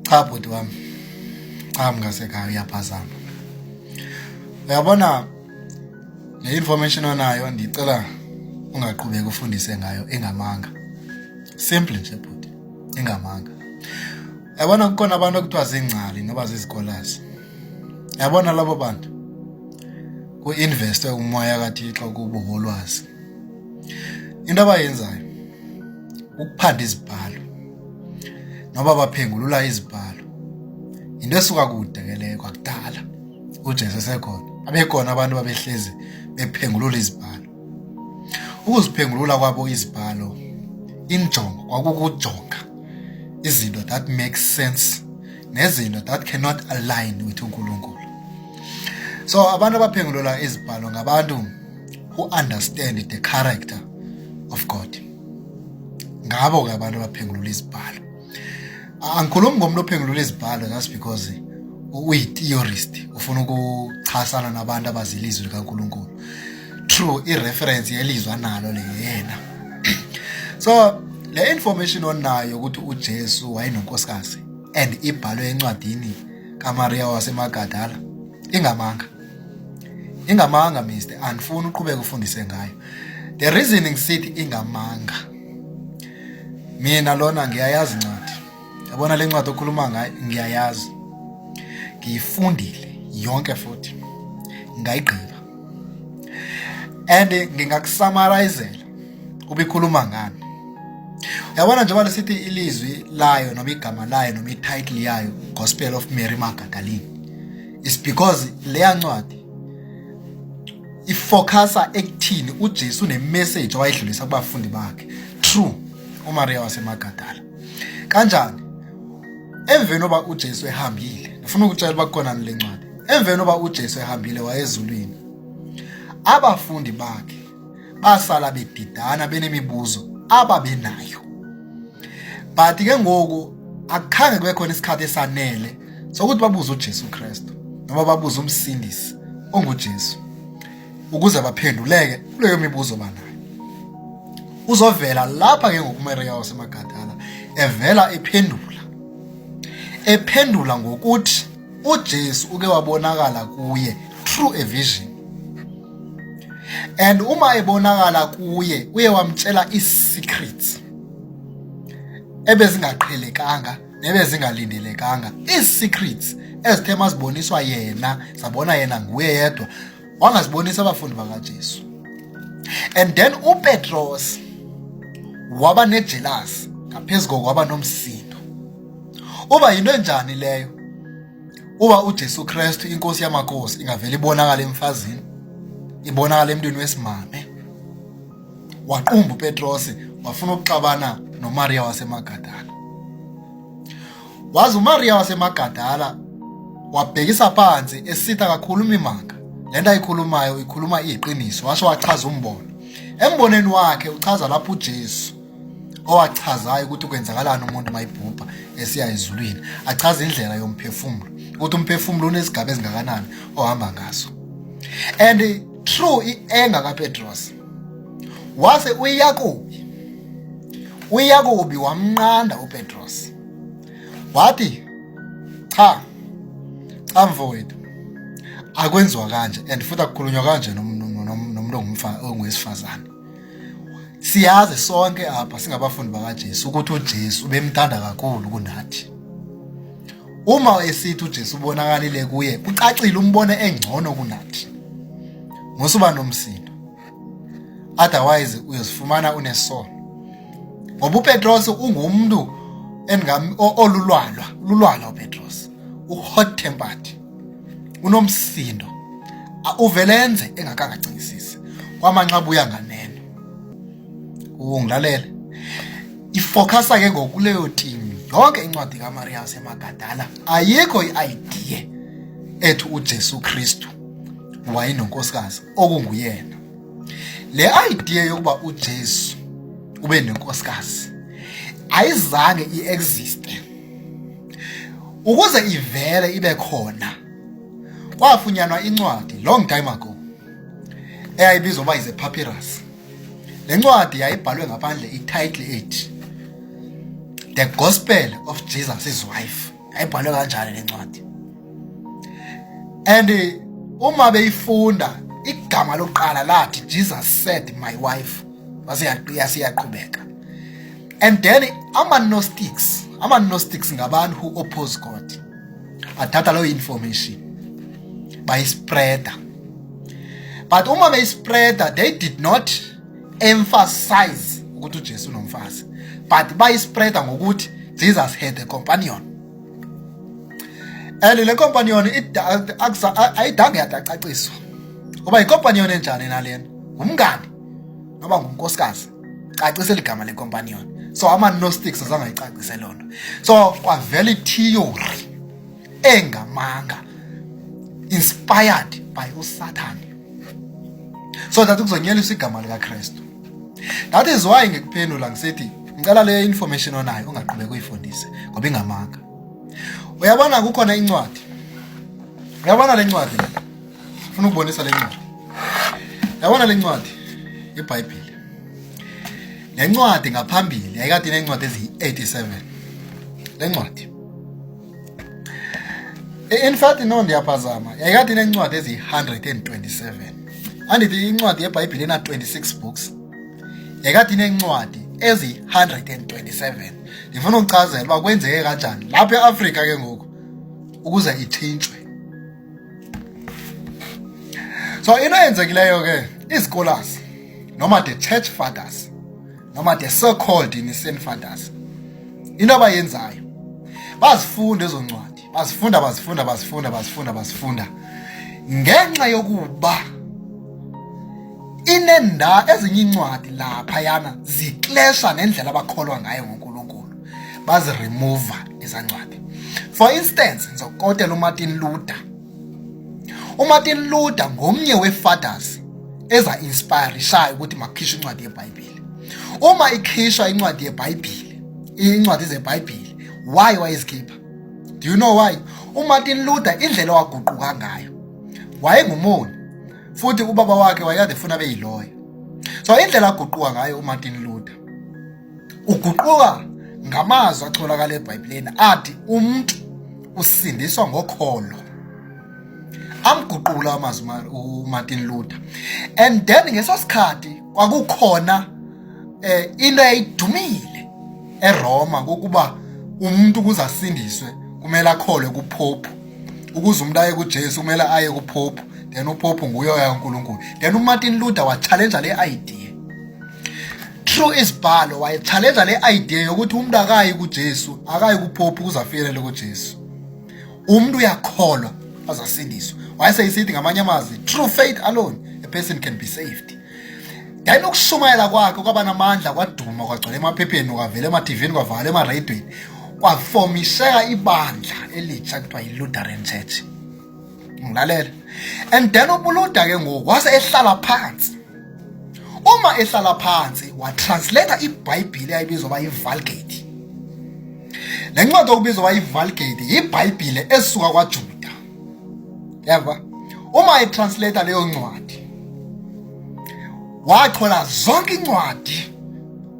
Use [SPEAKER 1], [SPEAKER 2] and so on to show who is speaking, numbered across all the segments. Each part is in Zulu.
[SPEAKER 1] Cha bhuti wami, cha mngasekhaya uyaphazama. Uyabona le information onayo ndicela ungaqhubeka ufundise ngayo engamanga. Simple nje bhuti, engamanga. Uyabona kukhona abantu ekuthiwa zingcali noba zizikolazi. Uyabona labo bantu ku-investwe umoya kaThixo kubo ngolwazi. Into abayenzayo ukuphanda izibhalo noba baphengulula izibhalo. Into esuka kude ke leyo kwakudala. uJesu esekhona. Abekhona abantu babehlezi bephengulula izibhalo. Ukuziphengulula kwabo izibhalo injongo kwakukujonga izinto that makes sense nezinto that cannot align with uNkulunkulu. So abantu abaphengulula izibhalo ngabantu who understand the character of God. Ngabo ke abantu abaphengulula izibhalo. Angikhulumi ngomuntu ophengulula izibhalo that's because uyi-theorist ufuna ukuchasana nabantu abazilizwe likaNkulunkulu. True, i-reference yelizwe nalo le yena. So le information onayo ukuthi uJesu wayenonkosikazi and ibhalwe encwadini kaMaria waseMagadala ingamanga. Ingamanga mister, andifuni uqhubeka ufundise ngayo. The reasoning sithi ingamanga. Mina lona ngiyayazi incwadi. Yabona le ncwadi okhuluma ngayo ngiyayazi. Ngiyifundile yonke futhi. Ngayigqiba. And ngingakusummarizela ubikhuluma ngani. Uyabona njengoba lesithi ilizwi layo noma igama layo noma ititle yayo Gospel of Mary Magdalene. It's because leya ncwadi ifocusa ekuthini uJesu nemessage awayidlulisa kubafundi bakhe. True, uMaria waseMagadala. Kanjani? Emveni oba uJesu ehambile, ngifuna ukutshela bakhona le ncwadi. Emveni oba uJesu ehambile wayezulwini. Abafundi bakhe basala bedidana benemibuzo ababenayo. But ke ngoku akhange kube khona isikhathi esanele sokuthi babuze uJesu Kristu noma babuze umsindisi onguJesu ukuze baphenduleke kuleyo mibuzo banayo. Uzovela lapha ke ngokuMaria waseMagadala evela ephendula ngokuthi uJesu uke wabonakala kuye through a vision. And uma ebonakala kuye uye wamtshela i-secrets ebezingaqhelekanga nebezingalindelekanga. I-secrets ezithe maziboniswa yena sabona yena nguye yedwa wangazibonisa abafundi bakaJesu. And then uPetros waba nejealous ngaphezulu kwaba nomsindo. Uba yinto enjani leyo? Uba uJesu Kristu inkosi yamakhosi ingavela ibonakala emfazini, ibonakala emntwini wesimame. Waqumba uPetros wafuna ukuxabana noMaria waseMagadala. Wazi uMaria waseMagadala wabhekisa phansi esitha kakhuluma imanga. Lento ayikhulumayo ikhuluma iqiniso. Washo wachaza umbono. Emboneni wakhe uchaza lapho uJesu owachazayo ukuthi kwenzakalani umuntu mayibhubha esiya ezulwini. Achaza indlela yomphefumulo ukuthi umphefumulo unesigaba ezingakanani ohamba ngaso. And through i-anger kaPetros wase uYakobi wamnqanda uPetros. Wathi cha mfowethu akwenziwa kanje and futhi akukhulunywa kanje nomuntu ongowesifazane. Siyazi sonke apha singabafundi bakaJesu ukuthi uJesu ubemthanda kakhulu kunathi. Uma esithi uJesu ubonakalile kuye kucacile umbone engcono kunathi. Ngosuba nomsindo. Otherwise uyosifumana unesono. Ngoba uPetros ungumuntu olulwalwa uPetros. Hot tempered. Unomsindo. Uvelenze engakangacingisisi. Kwamanqabu uyanganene. Ungilalele. Ifocusa ke ngokuleyo team. Yonke incwadi kaMaria waseMagadala ayikho i-idea ethi uJesu Kristu wayenonkosikazi okunguyena. Le idea yokuba uJesu ube nenkosikazi ayizange iexiste. Ukuze ivele ibe khona kwafunyanwa incwadi long time ago eyayibizwa uba ize papyrus. Le ncwadi yayibhalwe ngaphandle ititle ethi The Gospel of Jesus' Wife. ayibhalwe kanjani lencwadi. And uma beyifunda igama lokuqala lathi Jesus said my wife wasiyaqhubeka. And then ama-Gnostics ngabantu who oppose God bathatha leyo information bayispreada. But uma beyispreada, they did not emphasize ukuthi uJesu unomfazi, but bayispreada ngokuthi Jesus had a companion. And le companion ayidanga yacaciswa uba icompanion enjani nalena, umngani noba ngunkosikazi, cacise ligama le companion. So ama-Gnostics azangayicacise lona, so kwavela theory engamanga inspired by uSathane so that kuzonyeliswa igama likaKristu. That is why ngikuphendula ngisithi ngicela le information onayo ungaqhubeka uyifundise ngoba ingamanga. Uyabona kukhona incwadi, uyabona le ncwadi, ufuna ukubonisa le ncwadi, uyabona le ncwadi iBhayibheli. Le ncwadi ngaphambili yayikade inencwadi eziyi-87 le ncwadi. In fact no ndiyaphazama, yayikade inencwadi eziyi-127. Andithi incwadi yeBhayibheli ena 26 books, yayikade inencwadi ezi-127. Ndifuna ukuchazela uba kwenzeke kanjani lapha eAfrika ke ngoku ukuze itshintshwe. So into eyenzekileyo ke, izicholars noma the church fathers noma the so-called Nicene fathers, into abayenzayo bazifunda ezo ncwadi, bazifunda ngenxa yokuba inenda ezinye incwadi lapha yana ziklesha nendlela abakholwa ngayo ngoNkulunkulu, baziremove ezancwadi. For instance, ngizokotela uMartin Luther ngomnye wefathers eza inspirishayo ukuthi makhishwe incwadi yeBhayibheli. Uma ikhishwa incwadi yeBhayibheli, incwadi zeBhayibheli, why wayezikhipha? Do you know why? uMartin Luther indlela waguquka ngayo, wayengumoni futhi ubaba wakhe wayekade efuna beyiloya. So indlela aguquka ngayo uMartin Luther, uguquka ngamazwi atholakala eBhayibhelini athi umuntu usindiswa ngokholo. Amguqula amazwi uMartin Luther. And then ngeso sikhathi kwakukhona into eyidumile eRoma ngokuba umuntu ukuze asindiswe kumele akholwe kuPope, ukuze umuntu aye kuJesu kumele aye kuPope, then uPope nguye oya kuNkulunkulu. Then uMartin Luther wachallenge le idea. Through isibhalo wayechallenge le idea yokuthi umuntu akayi kuJesu, akayi kuPope ukuze afikelele kuJesu. Umuntu uyakholwa azasindiswa. Wayeseyisithi ngamanye amazwi, through faith alone a person can be saved. Then ukushumayela kwakhe kwaba namandla, kwaduma, kwagcwala emaphepheni, kwavela ema-TVini, kwavala ema-radioini, kwafomisheka ibandla elitsha kuthiwa yi-Lutheran Church. Ngilalela. And then uBulutha ke ngoku wase ehlala phansi. Uma ehlala phansi watranslate iBhayibheli ayibizwa ba yiVulgate. Le ncwadi okubizwa ba yiVulgate yiBhayibheli esuka kwaJuda. Yaba uma etranslate leyo ncwadi wathola zonke incwadi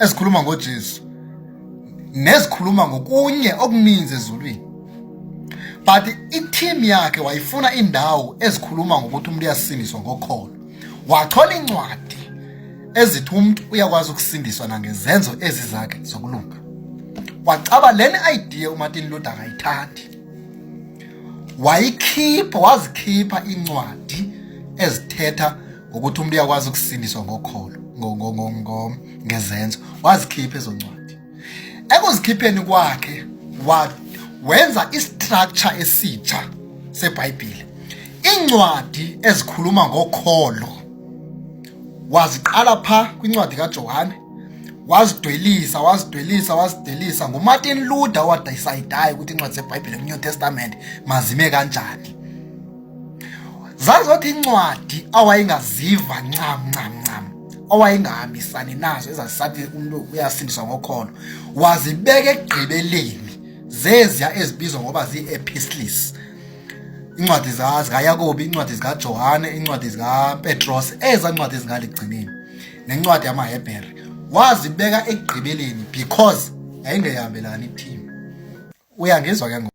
[SPEAKER 1] ezikhuluma ngoJesu nezikhuluma ngokunye okuninzi ezulwini. But i-team yakhe wayifuna indawo ezikhuluma ngokuthi umuntu uyasindiswa ngokholo. Wathola incwadi ezithi umuntu uyakwazi ukusindiswa nangezenzo ezizakhe zokulunga. Wacaba leni idea uMartin Luther akayithandi. Wazikhipha incwadi ezithetha ngokuthi umuntu uyakwazi ukusindiswa ngokholo ngezenzo. Wazikhipha ezo ncwadi. Ekuzikhipheni kwakhe wenza istructure esitsha seBhayibheli. Incwadi ezikhuluma ngokholo waziqala pha kwincwadi kaJohane, wazidwelisa nguMartin Luther wadecideayo ukuthi incwadi zeBhayibheli eNew Testament mazime kanjani. Zazothi incwadi awayingaziva ncam awayingahambisani nazo ezazisathi umuntu uyasindiswa ngokholo, wazibeka ekugqibeleni zeziya ezibizwa ngoba zii-epistles. Incwadi zikaYakobi, incwadi zikaJohane, incwadi zikaPetros, eza ncwadi ezingaligcineni, nencwadi yamaHebhere wazibeka ekugqibeleni because yayingehambelani ithini. Uyangizwa ke ngoku?